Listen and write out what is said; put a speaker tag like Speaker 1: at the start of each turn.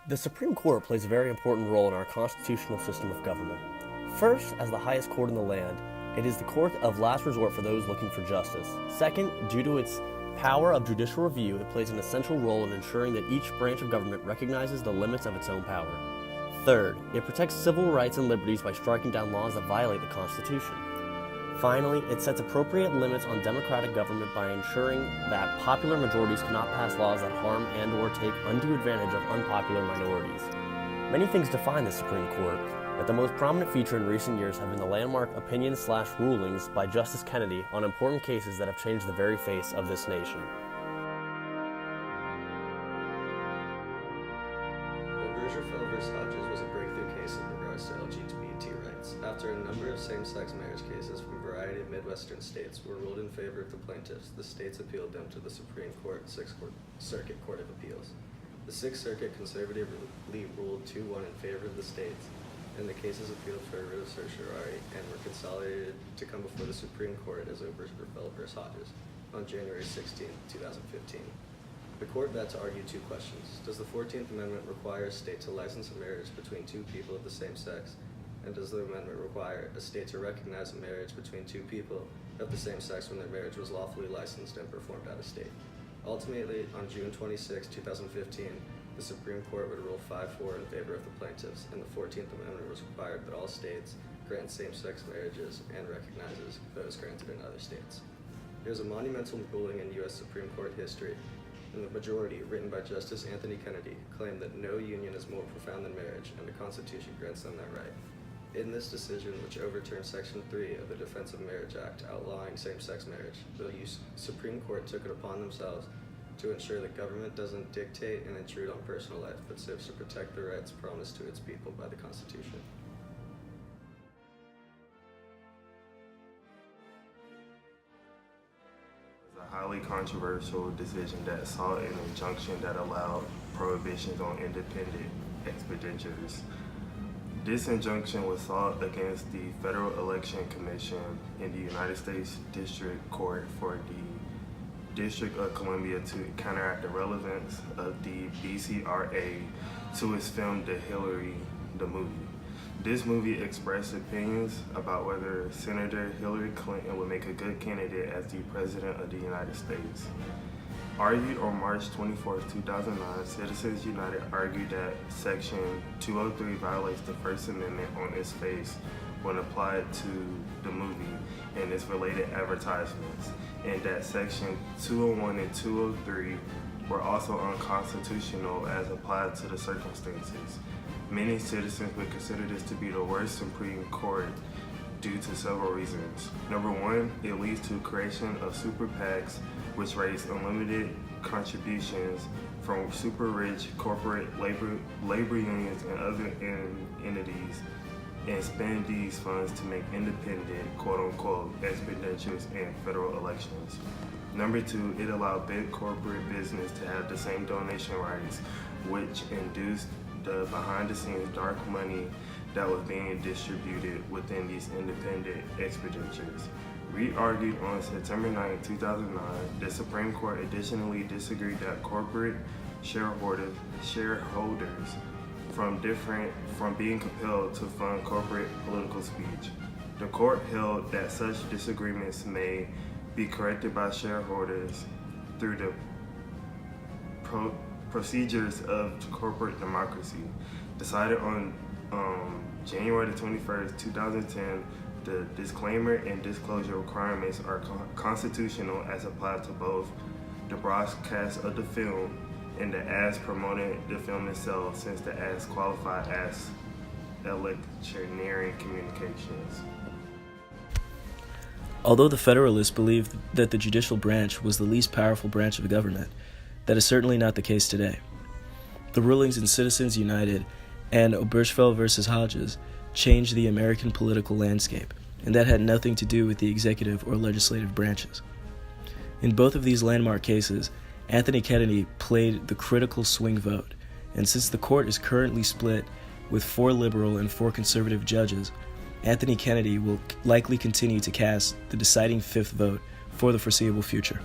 Speaker 1: The Supreme Court plays a very important role in our constitutional system of government. First, as the highest court in the land, it is the court of last resort for those looking for justice. Second, due to its power of judicial review, it plays an essential role in ensuring that each branch of government recognizes the limits of its own power. Third, it protects civil rights and liberties by striking down laws that violate the Constitution. Finally, it sets appropriate limits on democratic government by ensuring that popular majorities cannot pass laws that harm and/or take undue advantage of unpopular minorities. Many things define the Supreme Court, but the most prominent feature in recent years have been the landmark opinions/rulings by Justice Kennedy on important cases that have changed the very face of this nation.
Speaker 2: Obergefell v. Hodges was a breakthrough case in regards to LGBT rights. After a number of same-sex marriage cases from a variety of Midwestern states were ruled in favor of the plaintiffs, the states appealed them to the Supreme Court, Sixth Circuit Court of Appeals. The Sixth Circuit conservatively ruled 2-1 in favor of the states, and the cases appealed for writ of certiorari and were consolidated to come before the Supreme Court as Obergefell v. Hodges on January 16, 2015. The court met to argue two questions. Does the 14th Amendment require a state to license a marriage between two people of the same sex? And does the amendment require a state to recognize a marriage between two people of the same sex when their marriage was lawfully licensed and performed out of state? Ultimately, on June 26, 2015, the Supreme Court would rule 5-4 in favor of the plaintiffs, and the 14th Amendment was required that all states grant same-sex marriages and recognizes those granted in other states. It was a monumental ruling in U.S. Supreme Court history, and the majority, written by Justice Anthony Kennedy, claimed that no union is more profound than marriage, and the Constitution grants them that right. In this decision, which overturned Section 3 of the Defense of Marriage Act outlawing same-sex marriage, the Supreme Court took it upon themselves to ensure that government doesn't dictate and intrude on personal life, but serves to protect the rights promised to its people by the Constitution.
Speaker 3: It was a highly controversial decision that sought an injunction that allowed prohibitions on independent expenditures. This injunction was sought against the Federal Election Commission in the United States District Court for the District of Columbia to counteract the relevance of the BCRA to its film The Hillary, the movie. This movie expressed opinions about whether Senator Hillary Clinton would make a good candidate as the President of the United States. Argued on March 24, 2009, Citizens United argued that Section 203 violates the First Amendment on its face when applied to the movie and its related advertisements, and that Section 201 and 203 were also unconstitutional as applied to the circumstances. Many citizens would consider this to be the worst Supreme Court due to several reasons. Number one, it leads to creation of super PACs, which raise unlimited contributions from super rich corporate labor unions and other entities, and spend these funds to make independent, quote-unquote, expenditures in federal elections. Number two, it allowed big corporate business to have the same donation rights, which induced the behind-the-scenes dark money that was being distributed within these independent expenditures. Re-argued on September 9, 2009, the Supreme Court additionally disagreed that corporate shareholders from being compelled to fund corporate political speech. The court held that such disagreements may be corrected by shareholders through the procedures of corporate democracy. Decided on January 21st, 2010, the disclaimer and disclosure requirements are constitutional as applied to both the broadcast of the film and the ads promoting the film itself, since the ads qualify as electioneering communications.
Speaker 4: Although the Federalists believed that the judicial branch was the least powerful branch of government, that is certainly not the case today. The rulings in Citizens United and Obergefell v. Hodges changed the American political landscape, and that had nothing to do with the executive or legislative branches. In both of these landmark cases, Anthony Kennedy played the critical swing vote, and since the court is currently split with 4 liberal and 4 conservative judges, Anthony Kennedy will likely continue to cast the deciding 5th vote for the foreseeable future.